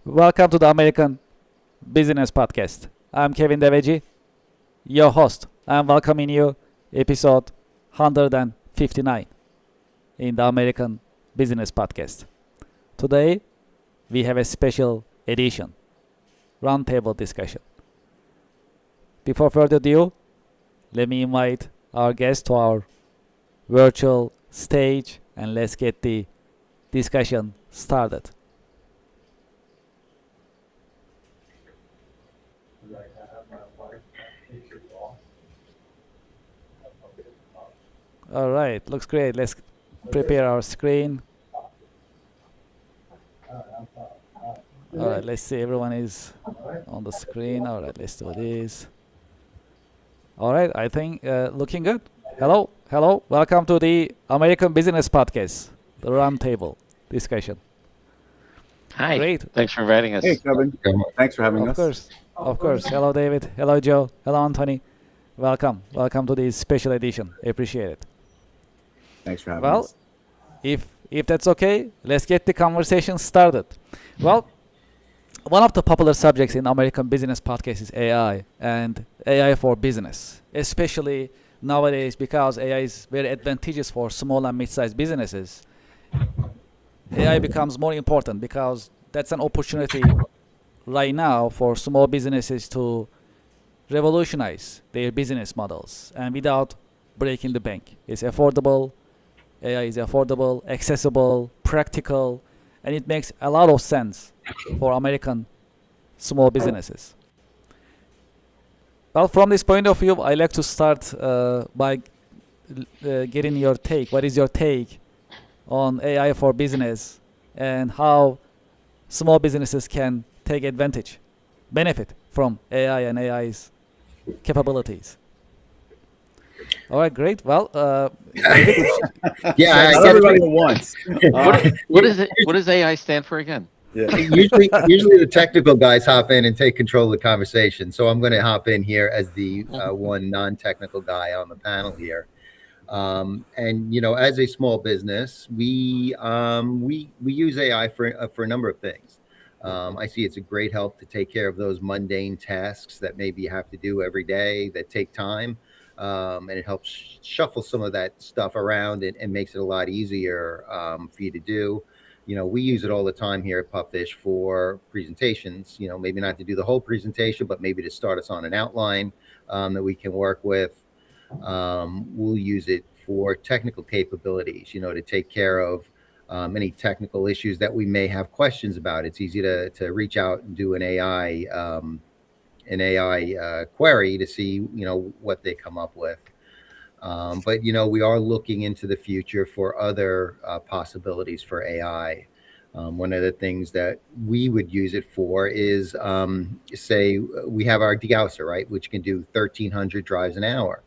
Welcome to the American Business Podcast. I'm Kevin Deveji, your host. I'm welcoming you episode 159 in the American Business Podcast. Today we have a special edition, roundtable discussion. Before further ado, let me invite our guest to our virtual stage and let's get the discussion started. All right, looks great. Let's prepare our screen. All right, let's see. Everyone is on the screen. All right, let's do this. All right, I think looking good. Hello, hello. Welcome to the American Business Podcast, the roundtable discussion. Hi. Great. Thanks for inviting us. Hey, Kevin. Thanks for having Of us. course, of course. Hello, David. Hello, Joe. Hello, Anthony. Welcome to this special edition. Appreciate it. Thanks for having Well, us. if that's okay, let's get the conversation started. Well, one of the popular subjects in American business podcasts is AI and AI for business, especially nowadays because AI is very advantageous for small and mid-sized businesses. AI becomes more important because that's an opportunity right now for small businesses to revolutionize their business models and without breaking the bank. It's affordable, AI is affordable, accessible, practical, and it makes a lot of sense for American small businesses. Well, from this point of view, I like to start by getting your take. What is your take on AI for business and how small businesses can take advantage, benefit from AI and AI's capabilities? All right, great. Well, David, Yeah, Not I everybody get at once. What is it? What does AI stand for again? Yeah. usually the technical guys hop in and take control of the conversation. So I'm going to hop in here as the one non-technical guy on the panel here. And as a small business, we use AI for a number of things. I see it's a great help to take care of those mundane tasks that maybe you have to do every day that take time. And it helps shuffle some of that stuff around and makes it a lot easier for you to do. We use it all the time here at Pupfish for presentations, maybe not to do the whole presentation, but maybe to start us on an outline that we can work with. We'll use it for technical capabilities, to take care of any technical issues that we may have questions about. It's easy to reach out and do an AI query to see, what they come up with. But we are looking into the future for other possibilities for AI. One of the things that we would use it for is, say, we have our degausser, right, which can do 1,300 drives an hour.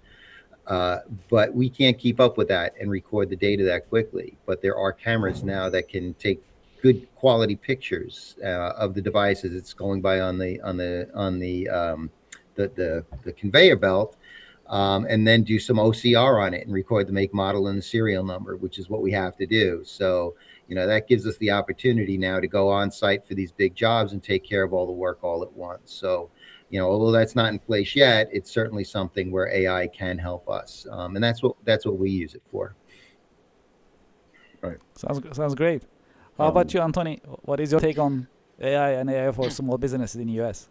But we can't keep up with that and record the data that quickly. But there are cameras now that can take good quality pictures of the devices it's going by on the conveyor belt, and then do some OCR on it and record the make, model, and the serial number, which is what we have to do. So that gives us the opportunity now to go on site for these big jobs and take care of all the work all at once. So although that's not in place yet, it's certainly something where AI can help us, and that's what we use it for. Right. sounds great. How about you, Anthony? What is your take on AI and AI for small businesses in the US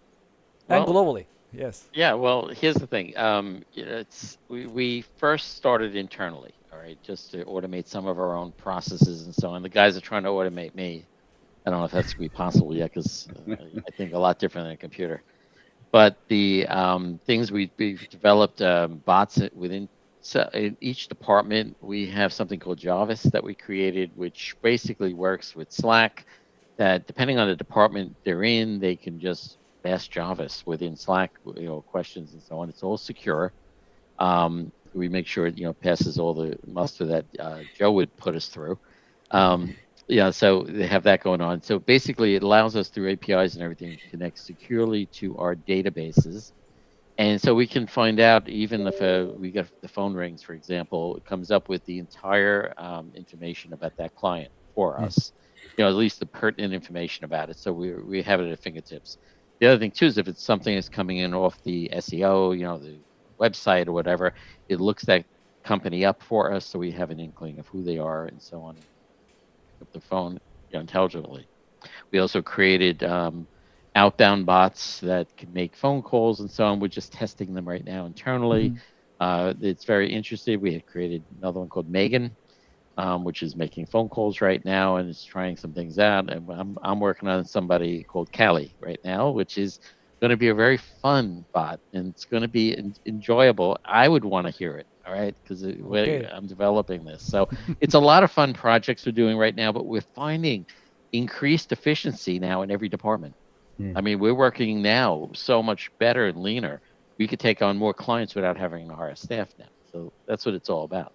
and Well, globally? Yes. yeah. Well, here's the thing. We first started internally, all right, just to automate some of our own processes and so on. The guys are trying to automate me. I don't know if that's gonna be possible yet because I think a lot different than a computer. But the things we've developed bots within. So in each department, we have something called Jarvis that we created, which basically works with Slack. That depending on the department they're in, they can just ask Jarvis within Slack, questions and so on. It's all secure. We make sure it passes all the muster that Joe would put us through. So they have that going on. So basically, it allows us through APIs and everything to connect securely to our databases. And so we can find out, even if we get the phone rings, for example, it comes up with the entire information about that client for us. at least the pertinent information about it. So we have it at fingertips. The other thing too is if it's something that's coming in off the SEO, the website or whatever, it looks that company up for us, so we have an inkling of who they are and so on. Pick up the phone intelligently. We also created outbound bots that can make phone calls and so on. We're just testing them right now internally. It's very interesting. We had created another one called Megan, which is making phone calls right now, and it's trying some things out. And I'm working on somebody called Callie right now, which is going to be a very fun bot, and it's going to be enjoyable. I would want to hear it, all right, because I'm developing this. So it's a lot of fun projects we're doing right now, but we're finding increased efficiency now in every department. I mean, we're working now so much better and leaner. We could take on more clients without having to hire staff now. So that's what it's all about.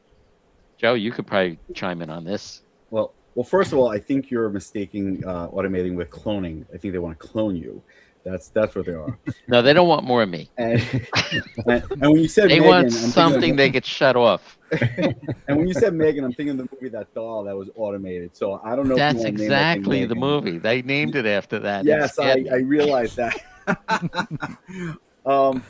Joe, you could probably chime in on this. Well, first of all, I think you're mistaking automating with cloning. I think they want to clone you. That's what they are. No, they don't want more of me. And when you said they Megan, want something they get shut off. And when you said Megan, I'm thinking of the movie That Doll that was automated. So I don't know. That's exactly the movie. They named it after that. Yes, I realized that. From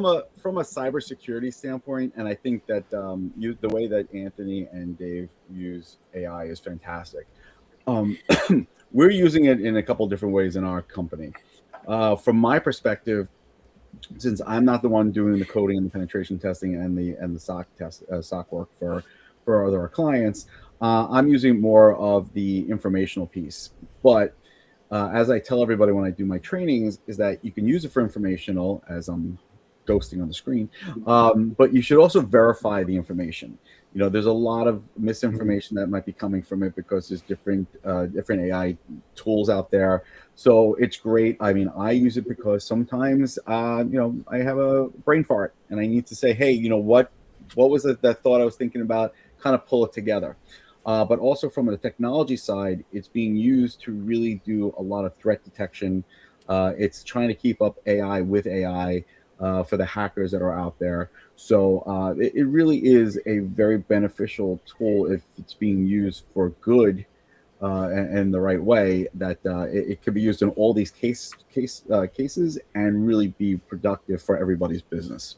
a cybersecurity standpoint, and I think that the way that Anthony and Dave use AI is fantastic. We're using it in a couple different ways in our company. From my perspective, since I'm not the one doing the coding and the penetration testing and the SOC work for our clients, I'm using more of the informational piece. But as I tell everybody when I do my trainings, is that you can use it for informational, as I'm ghosting on the screen, but you should also verify the information. There's a lot of misinformation that might be coming from it because there's different AI tools out there. So it's great. I mean, I use it because sometimes, I have a brain fart and I need to say, hey, what was it that thought I was thinking about? Kind of pull it together. But also from the technology side, it's being used to really do a lot of threat detection. It's trying to keep up AI with AI for the hackers that are out there. So it really is a very beneficial tool if it's being used for good and the right way. That it could be used in all these cases and really be productive for everybody's business.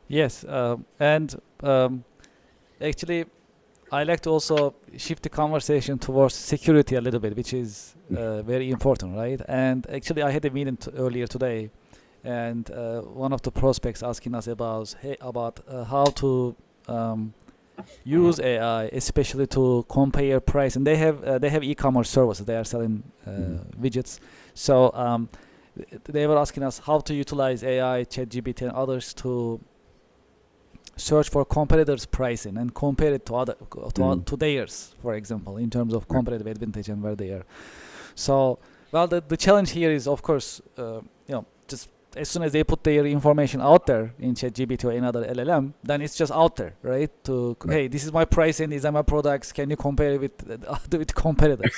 Yes, and actually, I like to also shift the conversation towards security a little bit, which is very important, right? And actually, I had a meeting earlier today, and one of the prospects asking us about how to use AI, especially to compare price. And they have e-commerce services. They are selling widgets. So they were asking us how to utilize AI, ChatGPT, and others to search for competitors' pricing and compare it to theirs, for example, in terms of competitive advantage and where they are. So, well, the challenge here is, of course, just as soon as they put their information out there in ChatGPT or another LLM, then it's just out there, right? Hey, this is my pricing, these are my products. Can you compare it with competitors?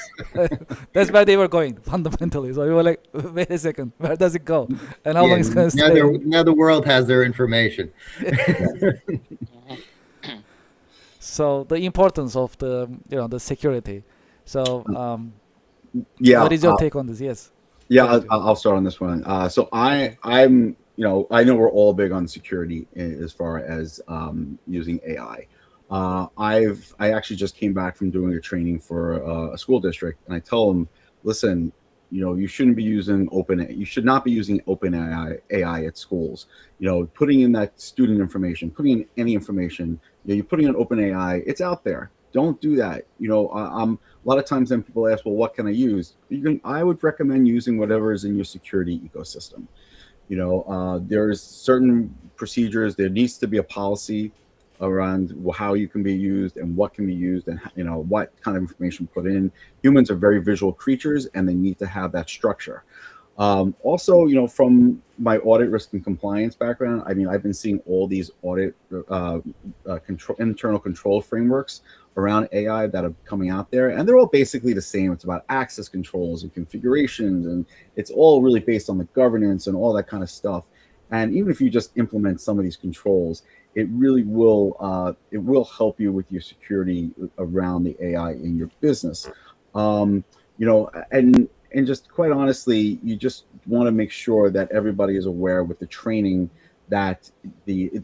That's where they were going fundamentally. So we were like, wait a second, where does it go? And how long is it going to stay? Now the world has their information. So the importance of the security. So what is your take on this? Yes. Yeah, I'll start on this one. So I'm, I know we're all big on security as far as using AI. I actually just came back from doing a training for a school district, and I tell them, listen, you shouldn't be using you should not be using open AI at schools. Putting in that student information, putting in any information, you're putting in open AI, it's out there. Don't do that. A lot of times then people ask, well, what can I use? I would recommend using whatever is in your security ecosystem. There's certain procedures. There needs to be a policy around how you can be used and what can be used and what kind of information put in. Humans are very visual creatures and they need to have that structure. Also, from my audit risk and compliance background, I mean, I've been seeing all these audit internal control frameworks around AI that are coming out there, and they're all basically the same. It's about access controls and configurations, and it's all really based on the governance and all that kind of stuff. And even if you just implement some of these controls, it will help you with your security around the AI in your business. You know, and just quite honestly, you just want to make sure that everybody is aware with the training that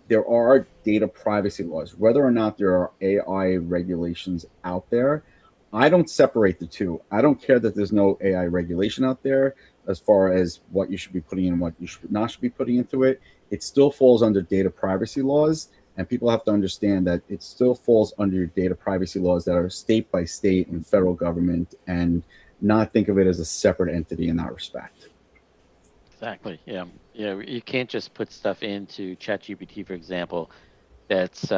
there are data privacy laws, whether or not there are AI regulations out there. I don't separate the two. I don't care that there's no AI regulation out there as far as what you should be putting in, what you should not should be putting into it. It still falls under data privacy laws, and people have to understand that it still falls under your data privacy laws that are state by state and federal government, and not think of it as a separate entity in that respect. Exactly. Yeah. Yeah. You can't just put stuff into ChatGPT, for example, that's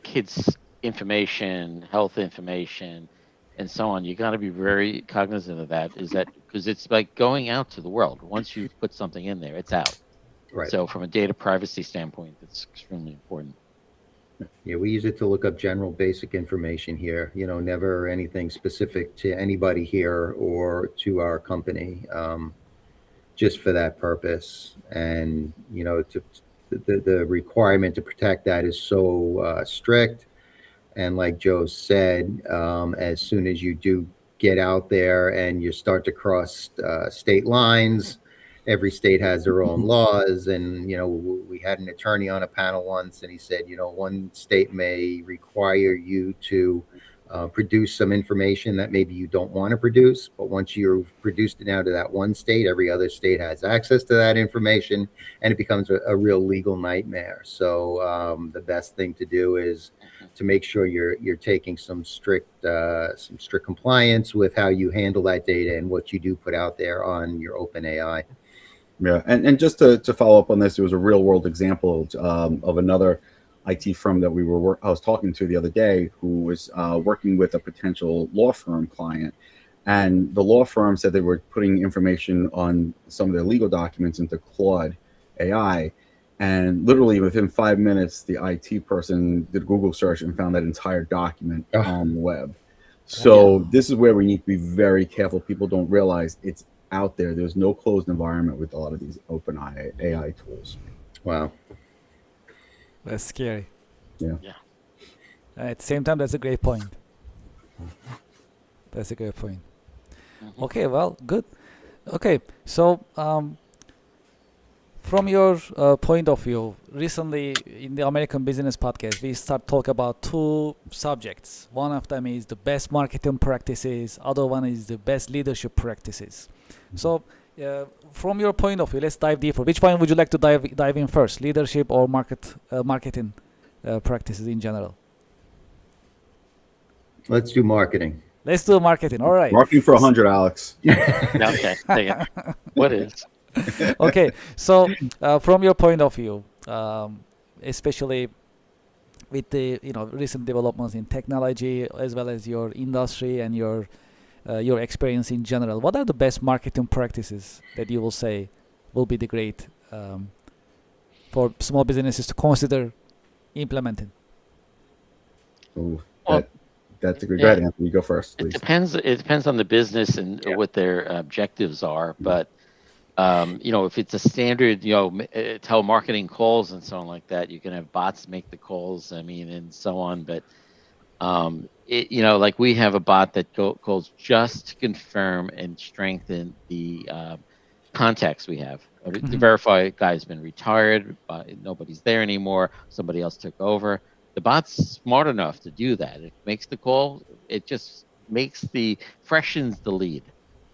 kids' information, health information, and so on. You got to be very cognizant of that. Is that because it's like going out to the world. Once you've put something in there, it's out. Right. So from a data privacy standpoint, it's extremely important. Yeah, we use it to look up general basic information here, you know, never anything specific to anybody here or to our company, just for that purpose. And, you know, the requirement to protect that is so strict. And like Joe said, as soon as you do get out there and you start to cross state lines, every state has their own laws. And, you know, we had an attorney on a panel once, and he said, you know, one state may require you to produce some information that maybe you don't want to produce. But once you've produced it out to that one state, every other state has access to that information, and it becomes a real legal nightmare. So the best thing to do is to make sure you're taking some strict compliance with how you handle that data and what you do put out there on your open AI. Yeah, and just to follow up on this, there was a real world example of another IT firm that I was talking to the other day, who was working with a potential law firm client, and the law firm said they were putting information on some of their legal documents into Claude AI, and literally within 5 minutes, the IT person did a Google search and found that entire document on the web. So this is where we need to be very careful. People don't realize it's out there. There's no closed environment with a lot of these open AI tools. Wow. That's scary. Yeah. At the same time, that's a great point. That's a great point. Okay, well, good. Okay, so from your point of view, recently in the American Business Podcast, we start talk about two subjects. One of them is the best marketing practices. Other one is the best leadership practices. So, from your point of view, let's dive deeper. Which one would you like to dive in first, leadership or marketing practices in general? Let's do marketing. Let's do marketing. All right. Marketing for 100, Alex. Okay. What is? Okay. So, from your point of view, especially with the recent developments in technology, as well as your industry and your experience in general, what are the best marketing practices that you will say will be the great for small businesses to consider implementing? Ooh, Well, that's a good. yeah. Go ahead, Anthony. You go first, It please. depends on the business and what their objectives are. But if it's a standard, telemarketing calls and so on like that, you can have bots make the calls. I mean, and so on. But like we have a bot that calls just to confirm and strengthen the contacts we have. To verify a guy's been retired, nobody's there anymore, somebody else took over. The bot's smart enough to do that. It makes the call. It just freshens the lead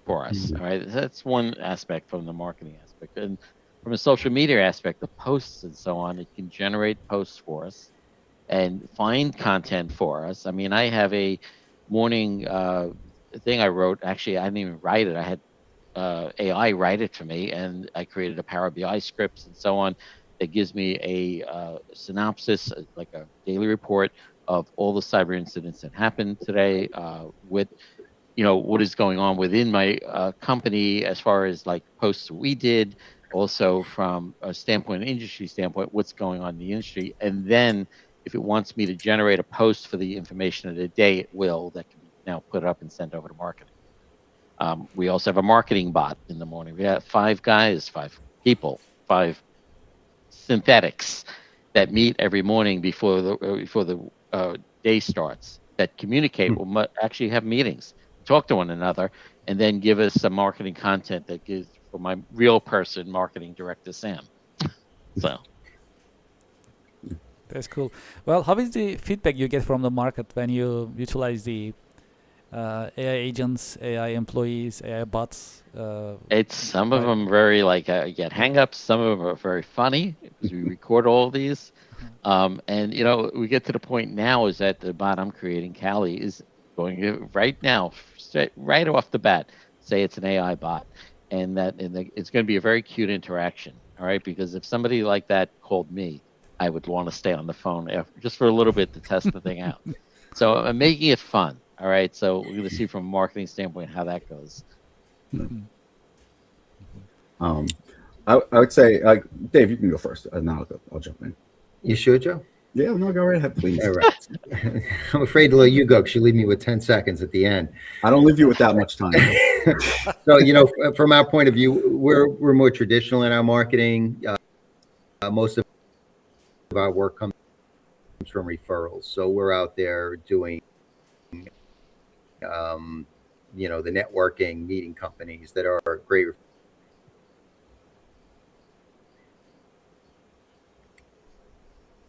for us. All right. That's one aspect from the marketing aspect. And from a social media aspect, the posts and so on, it can generate posts for us and find content for us. I mean, I have a morning thing I wrote. Actually, I didn't even write it. I had AI write it for me, and I created a Power BI scripts and so on that gives me a synopsis, like a daily report of all the cyber incidents that happened today, with what is going on within my company as far as like posts we did, also from a standpoint, an industry standpoint, what's going on in the industry, and then if it wants me to generate a post for the information of the day, it will. That can be now put up and sent over to marketing. We also have a marketing bot in the morning. We have 5 guys, 5 people, 5 synthetics that meet every morning before the day starts, that communicate, will actually have meetings, talk to one another, and then give us some marketing content that gives for my real person, marketing director Sam. So That's cool. Well, how is the feedback you get from the market when you utilize the AI agents, AI employees, AI bots? it's some of Right. them very like get hang-ups. Some of them are very funny because we record all these. And we get to the point now is that the bot I'm creating, Callie, is going to right now, right off the bat, say it's an AI bot, and it's going to be a very cute interaction. All right, because if somebody like that called me, I would want to stay on the phone just for a little bit to test the thing out. So I'm making it fun. All right, so we're going to see from a marketing standpoint how that goes. I would say, Dave, you can go first, and then I'll jump in. You sure, Joe? Yeah, no, go right ahead, please. All right. I'm afraid to let you go because you leave me with 10 seconds at the end. I don't leave you with that much time. So, from our point of view, we're more traditional in our marketing. Most of our work comes from referrals. So we're out there doing, the networking, meeting companies that are great.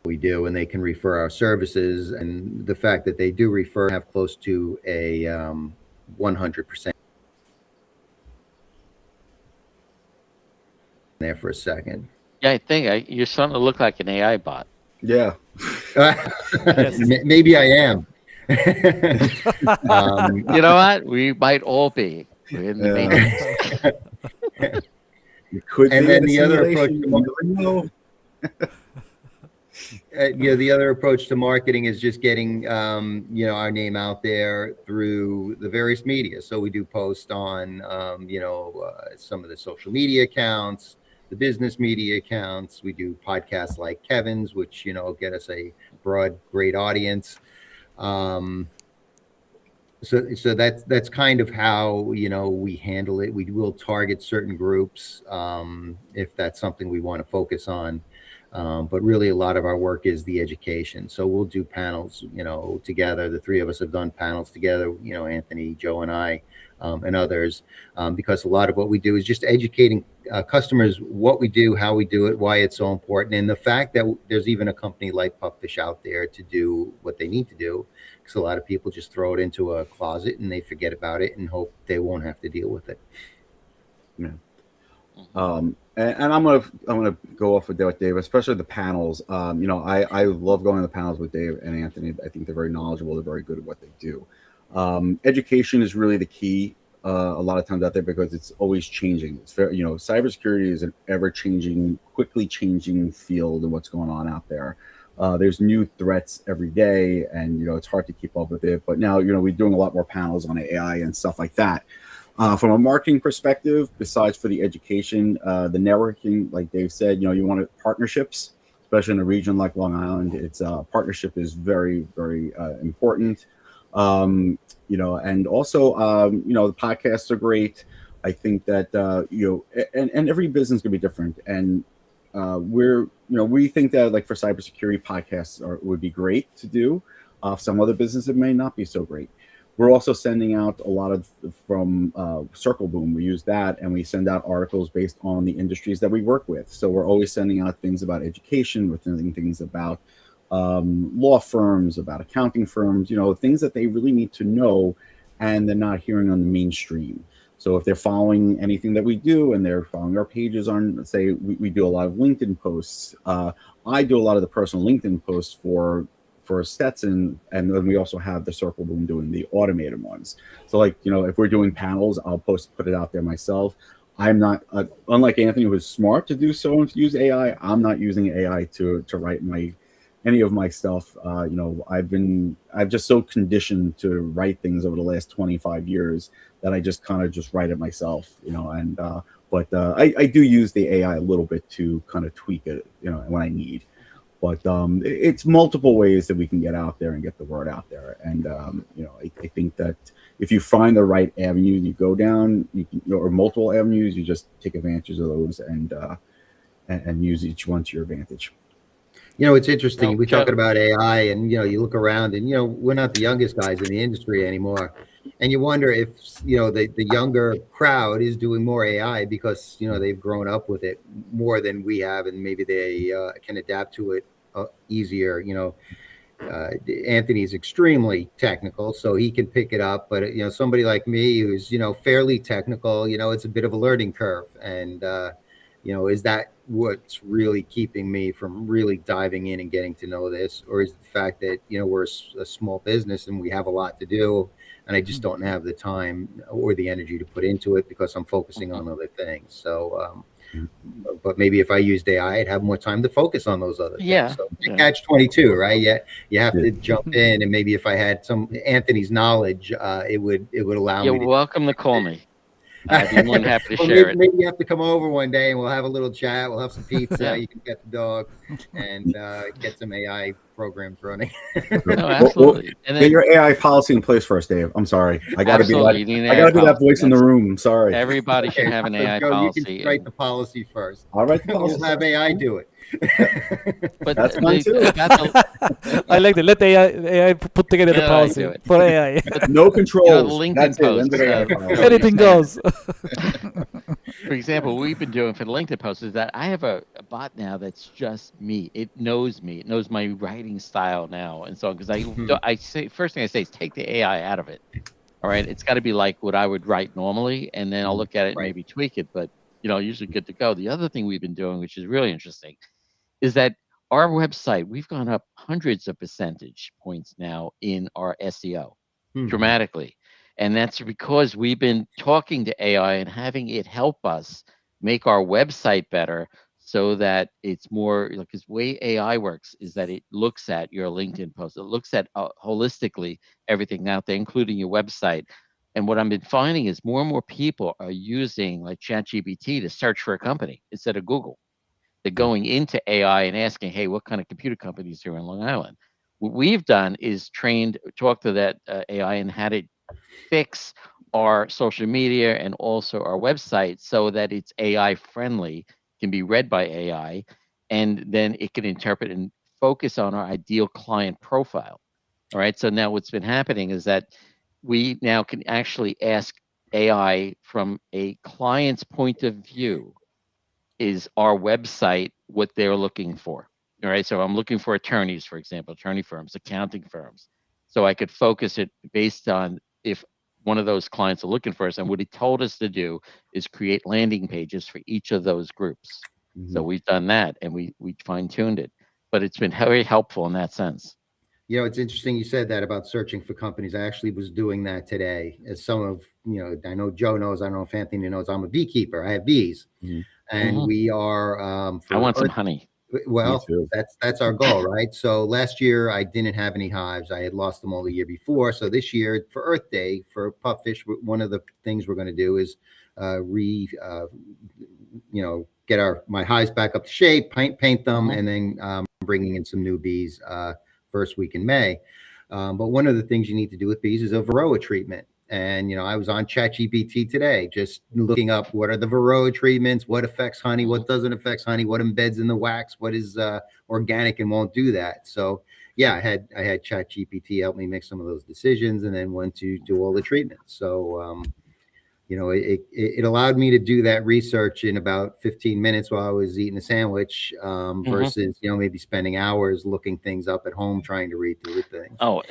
We do, and they can refer our services, and the fact that they do refer have close to a 100% there for a second. Yeah, I think you're starting to look like an AI bot. Yeah. Maybe I am. You know what? We might all be. We're in the matrix. You could And be then in a the other approach simulation, to you never know. the other approach to marketing is just getting our name out there through the various media. So we do post on some of the social media accounts, the business media accounts. We do podcasts like Kevin's, which get us a broad, great audience. So that's kind of how we handle it. We will target certain groups if that's something we want to focus on. But really, a lot of our work is the education. So we'll do panels, together. The three of us have done panels together, Anthony, Joe, and I, and others, because a lot of what we do is just educating customers what we do, how we do it, why it's so important, and the fact that there's even a company like Pupfish out there to do what they need to do. Because a lot of people just throw it into a closet and they forget about it and hope they won't have to deal with it. Yeah. And I'm gonna go off with Dave, especially the panels. I love going to the panels with Dave and Anthony. I think they're very knowledgeable. They're very good at what they do. Education is really the key a lot of times out there because it's always changing. It's very, cybersecurity is an ever-changing, quickly changing field of what's going on out there. There's new threats every day, and it's hard to keep up with it. But now, we're doing a lot more panels on AI and stuff like that. From a marketing perspective, besides for the education, the networking, like Dave said, you want partnerships, especially in a region like Long Island. It's partnership is very, very important. And also, the podcasts are great. I think that and every business can be different, and we think that like for cybersecurity podcasts would be great to do. Some other businesses may not be so great. We're also sending out a lot from Circle Boom. We use that, and we send out articles based on the industries that we work with. So we're always sending out things about education, we're sending things about law firms, about accounting firms, things that they really need to know, and they're not hearing on the mainstream. So if they're following anything that we do and they're following our pages on, let's say we do a lot of LinkedIn posts. I do a lot of the personal LinkedIn posts for Stetson, and then we also have the Circle Boom doing the automated ones. So if we're doing panels, I'll put it out there myself. I'm not unlike Anthony, who was smart to do so and to use AI. I'm not using AI to write any of my stuff. I've just so conditioned to write things over the last 25 years that I just kind of just write it myself, but I do use the AI a little bit to kind of tweak it, when I need. But it's multiple ways that we can get out there and get the word out there. And, I think that if you find the right avenue you go down, or multiple avenues, you just take advantage of those and use each one to your advantage. You know, it's interesting. So, We're Joe, talking about AI, and you look around, and we're not the youngest guys in the industry anymore. And you wonder if the younger crowd is doing more AI because they've grown up with it more than we have, and maybe they can adapt to it easier. Anthony's extremely technical, so he can pick it up. But somebody like me who's fairly technical, it's a bit of a learning curve. And is that what's really keeping me from really diving in and getting to know this, or is it the fact that we're a small business and we have a lot to do, and I just don't have the time or the energy to put into it because I'm focusing on other things. So but maybe if I used AI, I'd have more time to focus on those other things. yeah, So yeah. catch 22, right? Yeah, you have to jump in, and maybe if I had some Anthony's knowledge, it would allow You're me to. welcome to call me. I'd be more than happy to Well, share it. maybe you have to come over one day and we'll have a little chat. We'll have some pizza. Yeah. You can get the dog and get some AI programs running. No, absolutely. And Get then your AI policy in place first, Dave. I'm sorry. I got to be absolutely, you need an I got to AI be that voice policy. in the room. I'm sorry. Everybody should have an So, AI Joe, you policy. can write the policy first. I'll write the policy. We'll have AI do it. But That's fine too. about the, I like that. Let AI put together the Let AI policy do it. for AI. No controls. LinkedIn That's it. posts, End of AI policy. Anything goes. for example, what we've been doing for the LinkedIn posts is that I have a bot now that's just me. It knows me. It knows my writing style now, and so because I say first thing I say is take the AI out of it. All right, it's got to be like what I would write normally, and then I'll look at it and Right. maybe tweak it. But usually good to go. The other thing we've been doing, which is really interesting, is that our website, we've gone up hundreds of percentage points now in our SEO dramatically. And that's because we've been talking to AI and having it help us make our website better so that it's more, because the way AI works is that it looks at your LinkedIn post, it looks at holistically everything out there, including your website. And what I've been finding is more and more people are using like ChatGPT to search for a company instead of Google. They're going into AI and asking, hey, what kind of computer companies are in Long Island? What we've done is talk to that AI and had it fix our social media and also our website so that it's AI friendly, can be read by AI, and then it can interpret and focus on our ideal client profile. All right. So now what's been happening is that we now can actually ask AI from a client's point of view, is our website what they're looking for? All right. So I'm looking for attorneys, for example, attorney firms, accounting firms. So I could focus it based on if one of those clients are looking for us. And what he told us to do is create landing pages for each of those groups. So we've done that and we fine-tuned it. But it's been very helpful in that sense. It's interesting you said that about searching for companies. I actually was doing that today. As some of, I know Joe knows, I don't know if Anthony knows, I'm a beekeeper. I have bees. And we are I want some honey. Well, that's our goal, right? So last year I didn't have any hives. I had lost them all the year before. So this year for Earth Day for pupfish, one of the things we're going to do is get my hives back up to shape, paint them, and then bringing in some new bees first week in May. But one of the things you need to do with bees is a varroa treatment. And, I was on ChatGPT today, just looking up what are the varroa treatments, what affects honey, what doesn't affect honey, what embeds in the wax, what is organic and won't do that. So, yeah, I had ChatGPT help me make some of those decisions and then went to do all the treatments. So, it allowed me to do that research in about 15 minutes while I was eating a sandwich versus, maybe spending hours looking things up at home, trying to read through things. Oh,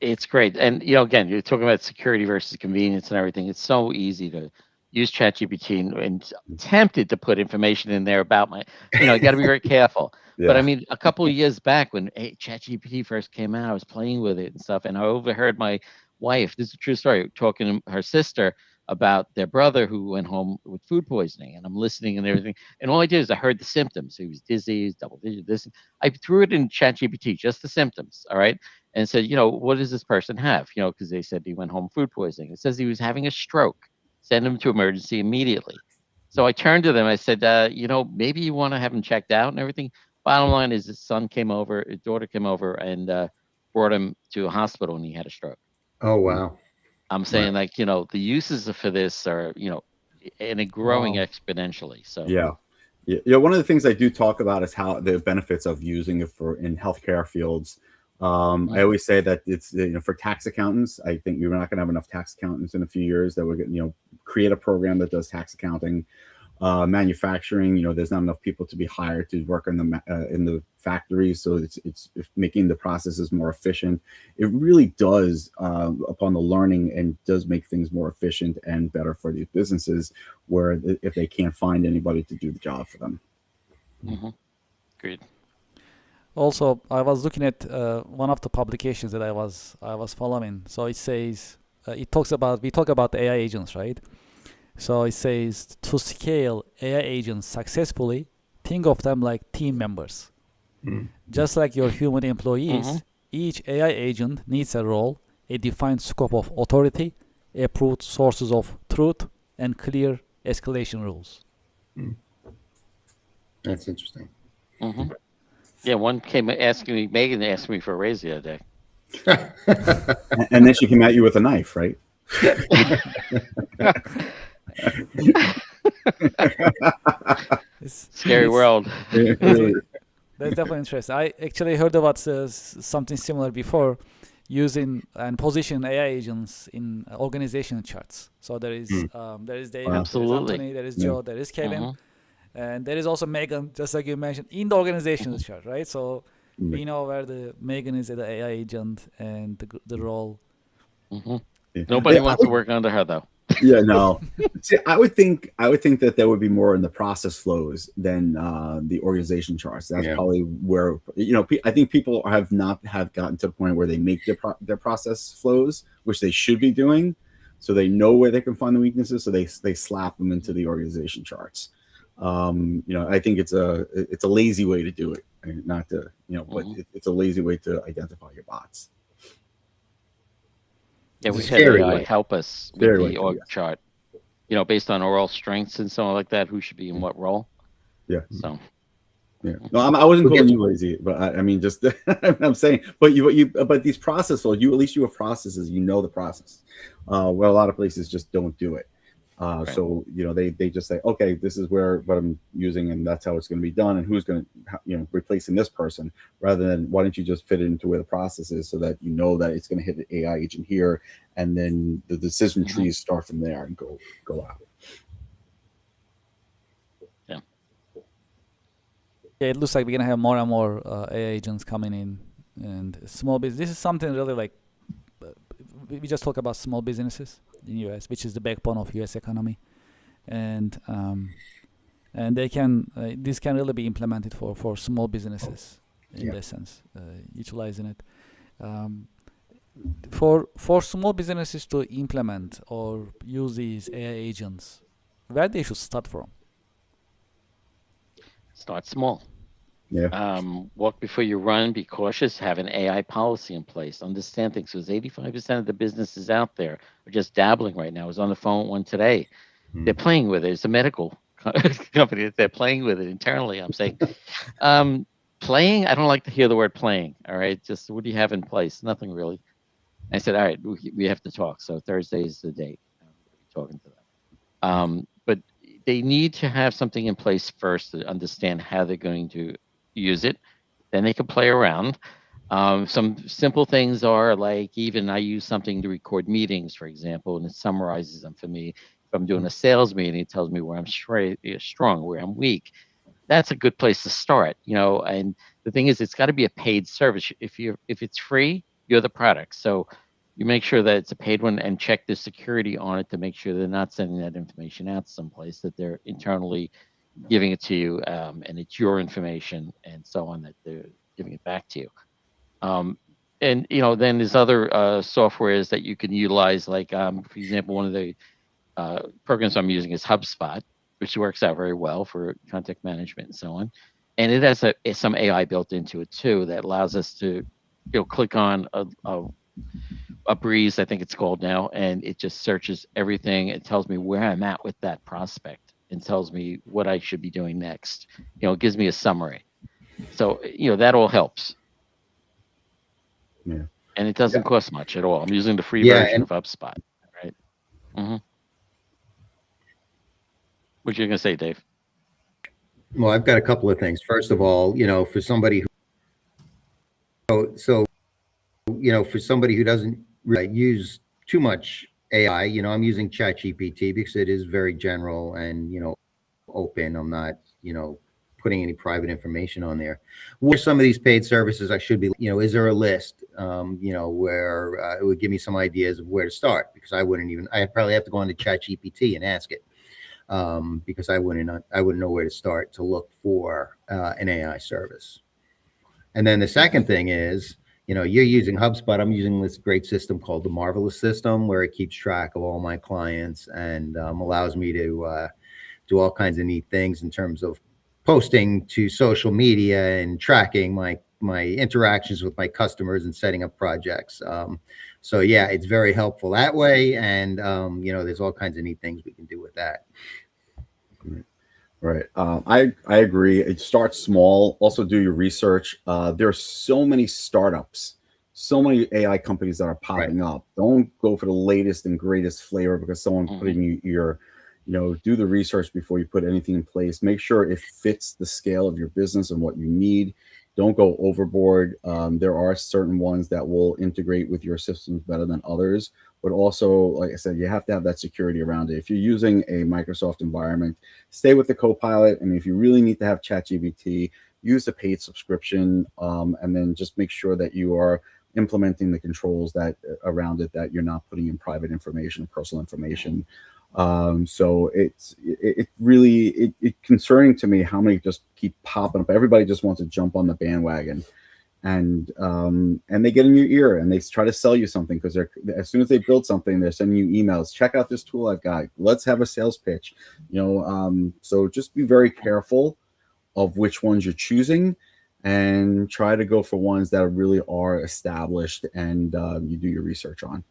it's great. And, again, you're talking about security versus convenience and everything. It's so easy to use ChatGPT and tempted to put information in there about you got to be very careful. But I mean, a couple of years back when ChatGPT first came out, I was playing with it and stuff. And I overheard my wife, this is a true story, talking to her sister about their brother who went home with food poisoning. And I'm listening and everything. And all I did is I heard the symptoms. He was dizzy, he was double digit, this. I threw it in ChatGPT, just the symptoms. All right. And said, what does this person have? Because they said he went home food poisoning. It says he was having a stroke. Send him to emergency immediately. So I turned to them. I said, maybe you want to have him checked out and everything. Bottom line is his daughter came over and brought him to a hospital and he had a stroke. Oh, wow. I'm saying the uses for this are, and it growing exponentially. So yeah. Yeah, one of the things I do talk about is how the benefits of using it for in healthcare fields. I always say that it's for tax accountants. I think we're not going to have enough tax accountants in a few years that we're going to create a program that does tax accounting. Manufacturing, there's not enough people to be hired to work in the factories, so it's making the processes more efficient. It really does, upon the learning, and does make things more efficient and better for these businesses, where if they can't find anybody to do the job for them. Agreed. Also, I was looking at one of the publications that I was following. So it says we talk about AI agents, right? So it says to scale AI agents successfully, think of them like team members. Just like your human employees, each AI agent needs a role, a defined scope of authority, approved sources of truth, and clear escalation rules. That's interesting. Yeah, one came asking me, Megan asked me for a raise the other day. And then she came at you with a knife, right? Scary world. That's definitely interesting. I actually heard about something similar before, using and position AI agents in organization charts. So there is David, there is Absolutely. Anthony, there is Joe, there is Kevin, and there is also Megan, just like you mentioned, in the organization chart, right? So we know where the Megan is the AI agent and the role. Nobody wants to work under her, though. Yeah, no. See, I would think that there would be more in the process flows than the organization charts. That's probably where I think people have not gotten to the point where they make their process flows, which they should be doing, so they know where they can find the weaknesses, so they slap them into the organization charts. I think it's a lazy way to do it, not to but it's a lazy way to identify your bots. Yeah, we had AI help us with the org chart, based on oral strengths and so on like that, who should be in what role. Yeah. So. Yeah. No, I wasn't calling you lazy, but I mean, just I'm saying, but these process flows, at least you have processes, the process. Well, a lot of places just don't do it. So they just say, okay, this is what I'm using, and that's how it's going to be done, and who's going to replacing this person, rather than why don't you just fit it into where the process is, so that that it's going to hit the AI agent here, and then the decision trees start from there and go out. Yeah, it looks like we're going to have more and more AI agents coming in, and small business. This is something really like we just talk about small businesses in US, which is the backbone of US economy, and they can this can really be implemented for small businesses in that sense, utilizing it for small businesses to implement or use these AI agents. Where they should start from? Start small. Yeah. Walk before you run. Be cautious. Have an AI policy in place. Understand things. Because 85% of the businesses out there are just dabbling right now. I was on the phone with one today. They're playing with it. It's a medical company that they're playing with it internally. I'm saying, playing. I don't like to hear the word playing. All right. Just what do you have in place? Nothing really. I said, all right, we have to talk. So Thursday is the date. We'll be talking to them. But they need to have something in place first to understand how they're going to use it. Then they can play around. Some simple things are like, even I use something to record meetings, for example, and it summarizes them for me. If I'm doing a sales meeting, it tells me where I'm strong, where I'm weak. That's a good place to start, and the thing is, it's got to be a paid service. If it's free, you're the product. So you make sure that it's a paid one, and check the security on it to make sure they're not sending that information out someplace, that they're internally giving it to you, and it's your information and so on, that they're giving it back to you. And then there's other softwares that you can utilize, like for example, one of the programs I'm using is HubSpot, which works out very well for contact management and so on. And it has some AI built into it too, that allows us to click on a breeze, I think it's called now, and it just searches everything. It tells me where I'm at with that prospect and tells me what I should be doing next. It gives me a summary. So, that all helps. Yeah. And it doesn't cost much at all. I'm using the free version of HubSpot, right? What you going to say, Dave? Well, I've got a couple of things. First of all, for somebody for somebody who doesn't really use too much AI, I'm using ChatGPT because it is very general and, open. I'm not, putting any private information on there. What are some of these paid services I should be, is there a list, where it would give me some ideas of where to start? Because I'd probably have to go on to ChatGPT and ask it, because I wouldn't know where to start to look for an AI service. And then the second thing is, you're using HubSpot. I'm using this great system called the Marvelous System, where it keeps track of all my clients and allows me to do all kinds of neat things in terms of posting to social media and tracking my interactions with my customers and setting up projects. So yeah, it's very helpful that way. And there's all kinds of neat things we can do with that. Right. I agree. It starts small. Also, do your research. There are so many startups, so many AI companies that are popping up. Don't go for the latest and greatest flavor because someone put in your, do the research before you put anything in place. Make sure it fits the scale of your business and what you need. Don't go overboard. There are certain ones that will integrate with your systems better than others. But also, like I said, you have to have that security around it. If you're using a Microsoft environment, stay with the Copilot. And if you really need to have ChatGPT, use the paid subscription, and then just make sure that you are implementing the controls that around it, that you're not putting in private information, personal information. So it's really concerning to me how many just keep popping up. Everybody just wants to jump on the bandwagon. And they get in your ear and they try to sell you something because as soon as they build something, they're sending you emails. Check out this tool I've got. Let's have a sales pitch. So just be very careful of which ones you're choosing, and try to go for ones that really are established and you do your research on.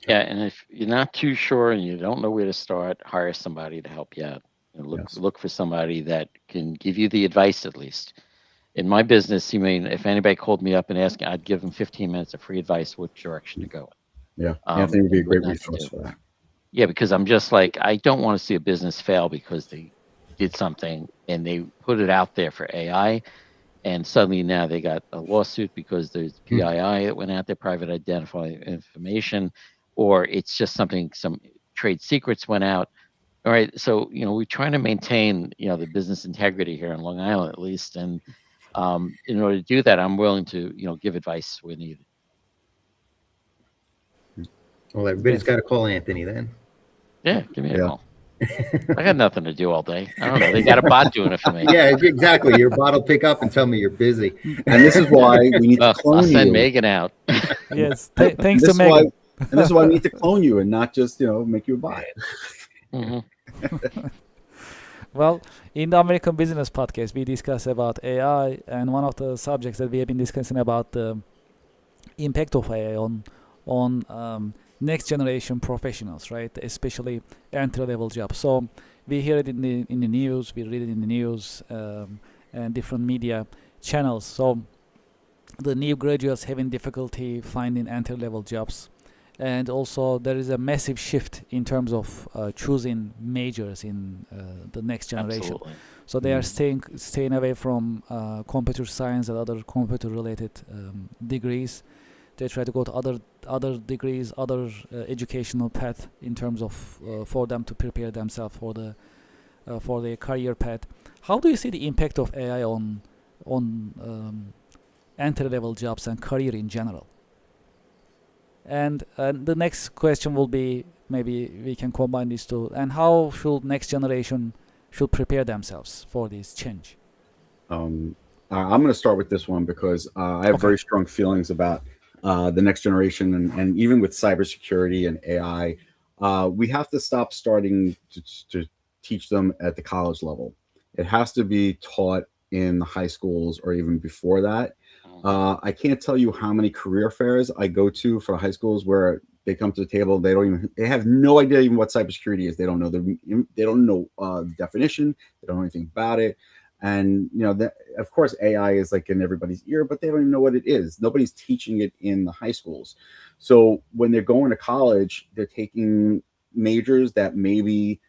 Yeah, and if you're not too sure and you don't know where to start, hire somebody to help you out. Look for somebody that can give you the advice at least. In my business, if anybody called me up and asked, I'd give them 15 minutes of free advice which direction to go in. Yeah, Anthony would be a great resource for that. Yeah, because I'm just like, I don't want to see a business fail because they did something and they put it out there for AI, and suddenly now they got a lawsuit because there's PII that went out there, private identifying information, or it's just some trade secrets went out. All right, so we're trying to maintain the business integrity here in Long Island at least, and in order to do that, I'm willing to give advice where needed. Well, everybody's got to call Anthony then. Yeah, give me a call. I got nothing to do all day. I don't know. They got a bot doing it for me. Yeah, exactly. Your bot will pick up and tell me you're busy. And this is why we need to clone I'll send you. Megan out. Yes, thanks to Megan. And this is why we need to clone you and not just make you a bot. Well, in the American Business Podcast, we discuss about AI, and one of the subjects that we have been discussing about the impact of AI on next generation professionals, right? Especially entry-level jobs. So we hear it in the news, we read it in the news, and different media channels. So the new graduates having difficulty finding entry-level jobs. And also there is a massive shift in terms of choosing majors in the next generation. Absolutely. So they are staying away from computer science and other computer related degrees. They try to go to other degrees, other educational path in terms of for them to prepare themselves for the career path. How do you see the impact of AI on entry level jobs and career in general? And the next question will be, maybe we can combine these two. And how should next generation should prepare themselves for this change? I'm going to start with this one because I have very strong feelings about the next generation, and even with cybersecurity and AI, we have to stop starting to teach them at the college level. It has to be taught in the high schools or even before that. I can't tell you how many career fairs I go to for high schools where they come to the table. They have no idea even what cybersecurity is. They don't know the definition. They don't know anything about it. And of course, AI is like in everybody's ear, but they don't even know what it is. Nobody's teaching it in the high schools. So when they're going to college, they're taking majors that maybe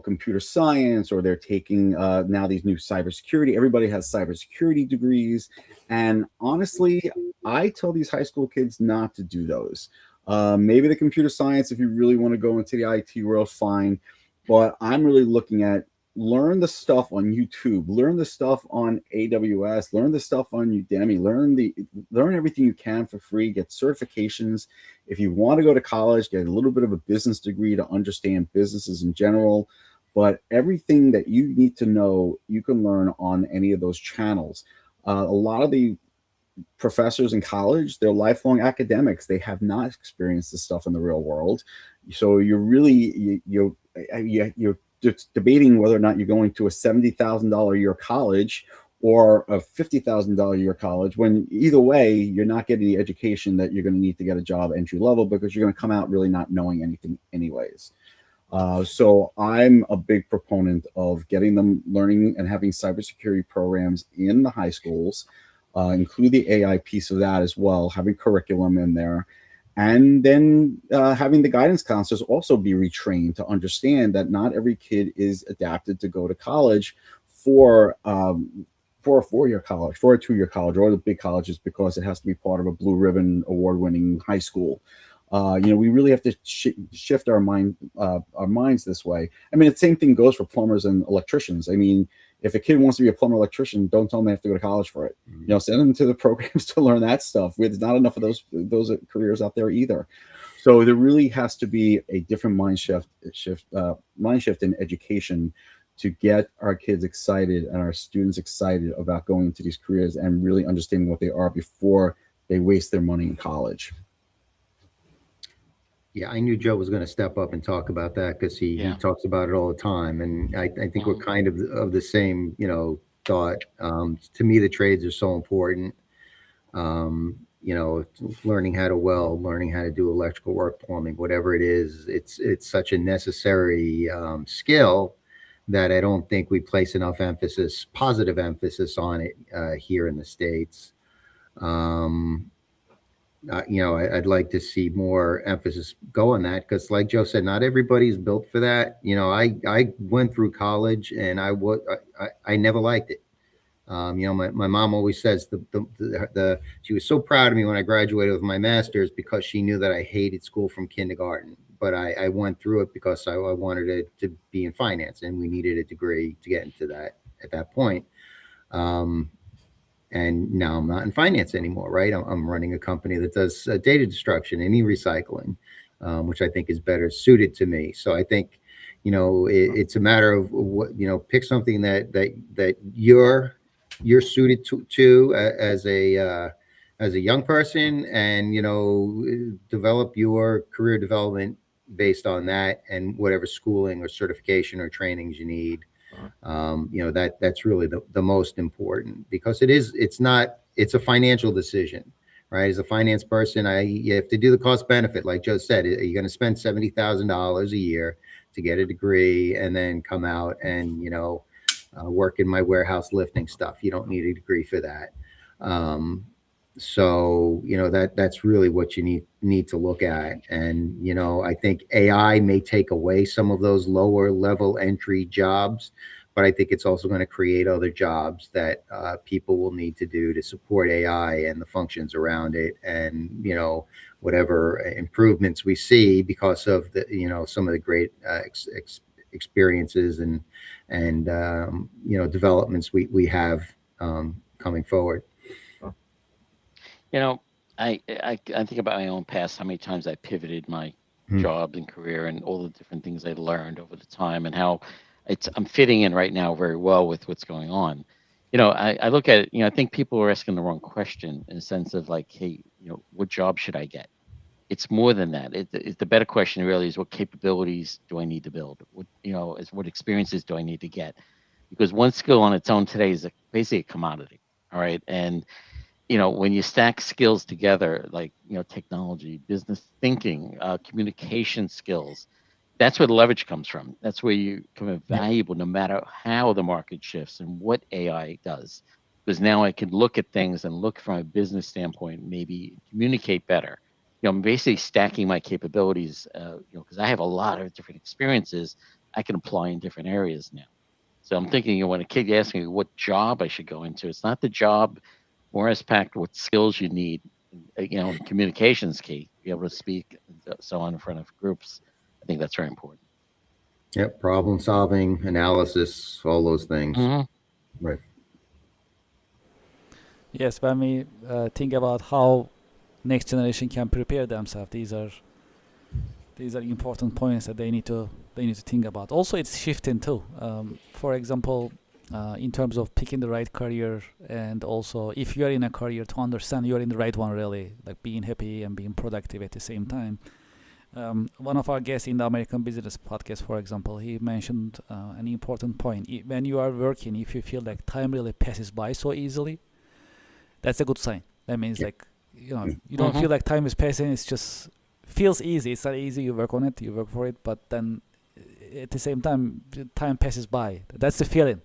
computer science, or they're taking now these new cybersecurity. Everybody has cybersecurity degrees. And honestly, I tell these high school kids not to do those. Maybe the computer science, if you really want to go into the IT world, fine. But I'm really looking at learn the stuff on YouTube, learn the stuff on AWS, learn the stuff on Udemy, learn everything you can for free, get certifications. If you want to go to college, get a little bit of a business degree to understand businesses in general. But everything that you need to know, you can learn on any of those channels. A lot of the professors in college, they're lifelong academics. They have not experienced this stuff in the real world. So you're really you're just debating whether or not you're going to a $70,000 a year college or a $50,000 a year college, when either way, you're not getting the education that you're going to need to get a job entry level, because you're going to come out really not knowing anything anyways. So I'm a big proponent of getting them learning and having cybersecurity programs in the high schools, include the AI piece of that as well, having curriculum in there. And then having the guidance counselors also be retrained to understand that not every kid is adapted to go to college for a 4-year college, for a 2-year college, or the big colleges, because it has to be part of a blue ribbon award-winning high school. We really have to shift our minds this way. I mean, the same thing goes for plumbers and electricians. I mean, if a kid wants to be a plumber electrician, don't tell them they have to go to college for it. Send them to the programs to learn that stuff. There's not enough of those careers out there either. So there really has to be a different mind shift in education to get our kids excited and our students excited about going into these careers and really understanding what they are before they waste their money in college. Yeah, I knew Joe was going to step up and talk about that, because he talks about it all the time. And I think we're kind of the same, thought. To me, the trades are so important. Learning how to weld, learning how to do electrical work, plumbing, whatever it is, it's such a necessary skill that I don't think we place enough positive emphasis on it here in the States. I'd like to see more emphasis go on that, because like Joe said, not everybody's built for that. I went through college and I never liked it. My mom always says she was so proud of me when I graduated with my master's, because she knew that I hated school from kindergarten. But I went through it because I wanted to be in finance, and we needed a degree to get into that at that point. And now I'm not in finance anymore, right? I'm running a company that does data destruction and e-recycling, which I think is better suited to me. So I think, it's a matter of what, pick something that you're suited to as a young person, and, develop your career development based on that, and whatever schooling or certification or trainings you need. That's really the most important, because it's a financial decision, right? As a finance person, you have to do the cost benefit. Like Joe said, are you going to spend $70,000 a year to get a degree and then come out and, work in my warehouse lifting stuff? You don't need a degree for that. So, that's really what you need to look at. And, I think AI may take away some of those lower level entry jobs, but I think it's also going to create other jobs that people will need to do to support AI and the functions around it. And, whatever improvements we see because of some of the great experiences and developments we have coming forward. I think about my own past, how many times I pivoted my job and career, and all the different things I learned over the time, and how I'm fitting in right now very well with what's going on. I look at it, I think people are asking the wrong question, in the sense of like, hey, what job should I get? It's more than that. The better question really is, what capabilities do I need to build? What experiences do I need to get? Because one skill on its own today is basically a commodity. All right. And when you stack skills together, like, technology, business thinking, communication skills, that's where the leverage comes from. That's where you become valuable, no matter how the market shifts and what AI does. Because now I can look at things and look from a business standpoint, maybe communicate better. I'm basically stacking my capabilities, because I have a lot of different experiences. I can apply in different areas now. So I'm thinking, when a kid asks me what job I should go into, it's not the job, more as fact what skills you need. Communication is key. Be able to speak and so on in front of groups. I think that's very important. Yep. Problem solving, analysis, all those things. Mm-hmm. Right. Yes, when we think about how next generation can prepare themselves, these are important points that they need to think about. Also, it's shifting too. For example, in terms of picking the right career, and also if you are in a career, to understand you're in the right one, really, like being happy and being productive at the same time. One of our guests in the American Business podcast, for example, he mentioned an important point. When you are working, if you feel like time really passes by so easily, that's a good sign. That means like you don't feel like time is passing. It's just feels easy. It's not easy. You work on it. You work for it. But then at the same time, time passes by. That's the feeling.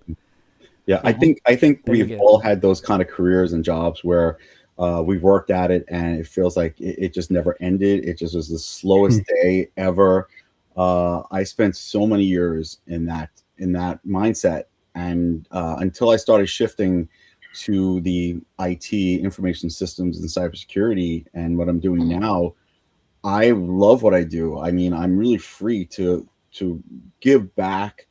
Yeah, I think Then you we've get all had those kind of careers and jobs where we've worked at it and it feels like it just never ended. It just was the slowest day ever. I spent so many years in that mindset, and until I started shifting to the IT, information systems, and cybersecurity, and what I'm doing now, I love what I do. I mean, I'm really free to give back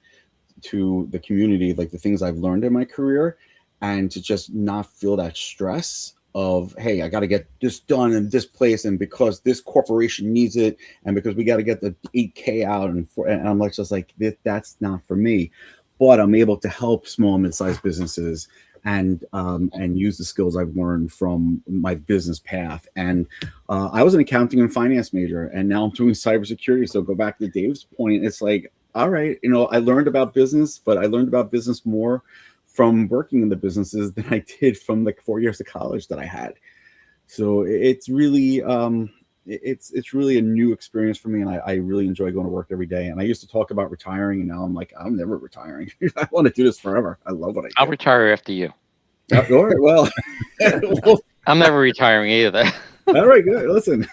to the community, like the things I've learned in my career, and to just not feel that stress of, hey, I got to get this done in this place, and because this corporation needs it, and because we got to get the 8K out, and I'm like, just like, that's not for me. But I'm able to help small and mid-sized businesses and use the skills I've learned from my business path. And I was an accounting and finance major, and now I'm doing cybersecurity. So go back to Dave's point. It's like, all right, I learned about business, but I learned about business more from working in the businesses than I did from like 4 years of college that I had. So it's really it's really a new experience for me, and I really enjoy going to work every day. And I used to talk about retiring, and now I'm like, I'm never retiring. I want to do this forever. I love what I do. I'll retire after you. All right, well, I'm never retiring either. all right, good. Listen,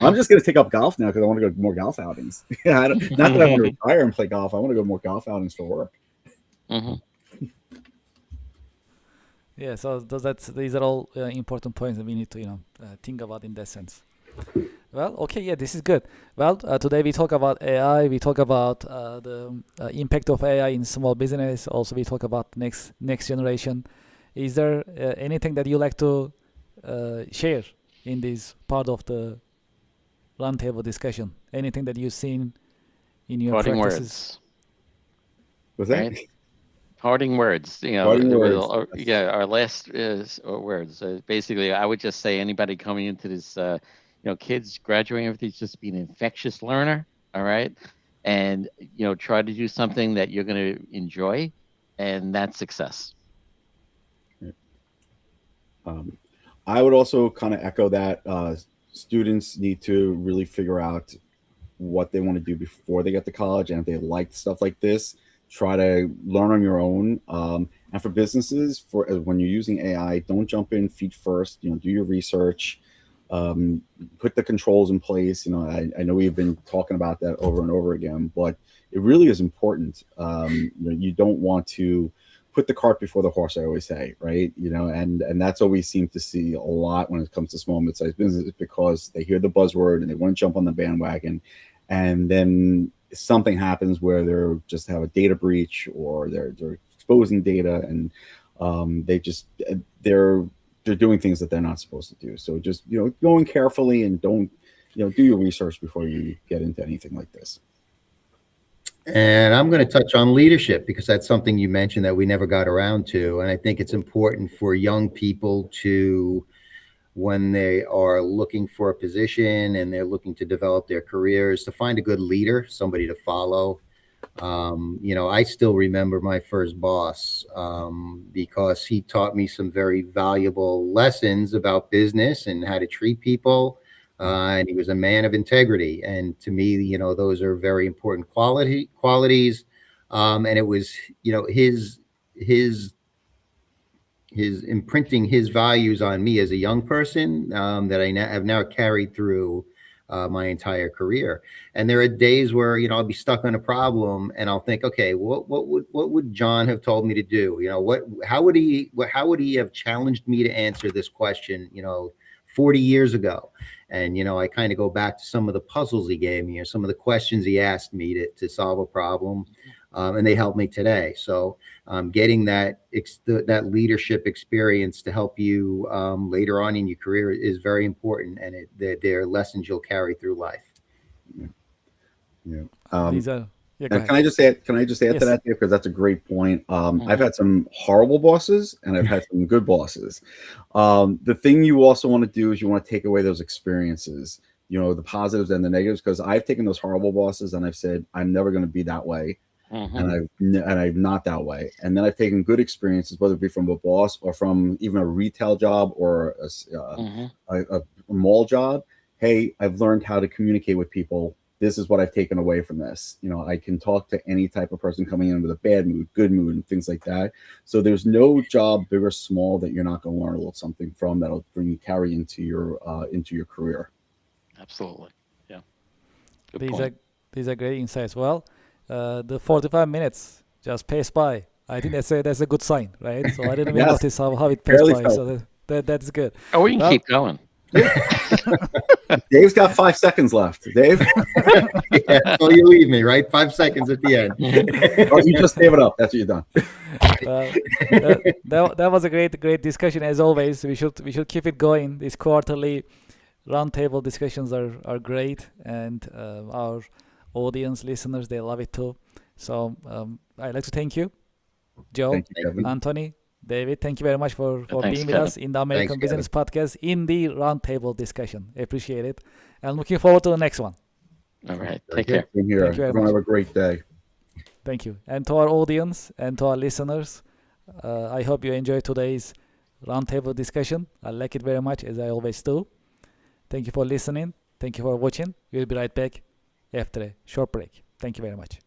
I'm just going to take up golf now because I want to go to more golf outings. Not that I want to retire and play golf. I want to go more golf outings for work. Mm-hmm. Yeah, so these are all important points that we need to think about in that sense. Well, okay, yeah, this is good. Well, today we talk about AI. We talk about the impact of AI in small business. Also, we talk about next generation. Is there anything that you like to share in this part of the roundtable discussion? Anything that you've seen in your Parting practices? words. Was that? Right? Parting words. Parting words. Our last words. Basically, I would just say anybody coming into this, kids graduating, everything's just be an infectious learner. All right, and try to do something that you're going to enjoy, and that's success. I would also kind of echo that students need to really figure out what they want to do before they get to college, and if they like stuff like this, try to learn on your own. And for businesses, when you're using AI, don't jump in feet first. Do your research, put the controls in place. I know we've been talking about that over and over again, but it really is important. You don't want to put the cart before the horse, I always say, right? And that's what we seem to see a lot when it comes to small and mid-sized businesses, because they hear the buzzword and they want to jump on the bandwagon, and then something happens where they're just have a data breach, or they're exposing data, and they're doing things that they're not supposed to do. So just going carefully, and don't do your research before you get into anything like this. And I'm going to touch on leadership, because that's something you mentioned that we never got around to. And I think it's important for young people to, when they are looking for a position and they're looking to develop their careers, to find a good leader, somebody to follow. I still remember my first boss because he taught me some very valuable lessons about business and how to treat people. And he was a man of integrity. And to me, those are very important qualities. And it was, his imprinting his values on me as a young person that I have now carried through my entire career. And there are days where, I'll be stuck on a problem and I'll think, okay, what would John have told me to do? How would he have challenged me to answer this question, 40 years ago? And, I kind of go back to some of the puzzles he gave me or some of the questions he asked me to solve a problem. And they help me today. So getting that leadership experience to help you later on in your career is very important, and they're lessons you'll carry through life. Yeah. These are. Yeah, go And ahead. can I just add Yes. to that, because that's a great point. I've had some horrible bosses and I've had some good bosses. The thing you also want to do is you want to take away those experiences, the positives and the negatives, because I've taken those horrible bosses and I've said, I'm never going to be that way. And I'm not that way. And then I've taken good experiences, whether it be from a boss or from even a retail job or a mall job. Hey, I've learned how to communicate with people. This is what I've taken away from this. I can talk to any type of person coming in with a bad mood, good mood, and things like that. So there's no job, big or small, that you're not going to learn a little something from that'll carry into your career. Absolutely. Yeah. Good These point. are great insights. Well, the 45 minutes just passed by. I think that's a good sign, right? So I didn't even Yes. notice how it passed Barely by. felt So that's good. Oh, we can Well- keep going. Dave's got 5 seconds left. Dave, Yeah, so you leave me, right? 5 seconds at the end. oh, you just gave it up. That's what you've done. That was a great discussion as always. We should keep it going. These quarterly roundtable discussions are great, and our audience listeners, they love it too. So I'd like to thank you, Joe, Thank you, Kevin. Anthony, David. Thank you very much for Thanks, being with Kevin. us in the American Thanks, Business Podcast in the roundtable discussion. Appreciate it, and looking forward to the next one. All right. Very Take good. care. Same here. Thank you very Everyone much. have a great day. Thank you. And to our audience and to our listeners, I hope you enjoyed today's roundtable discussion. I like it very much, as I always do. Thank you for listening. Thank you for watching. We'll be right back after a short break. Thank you very much.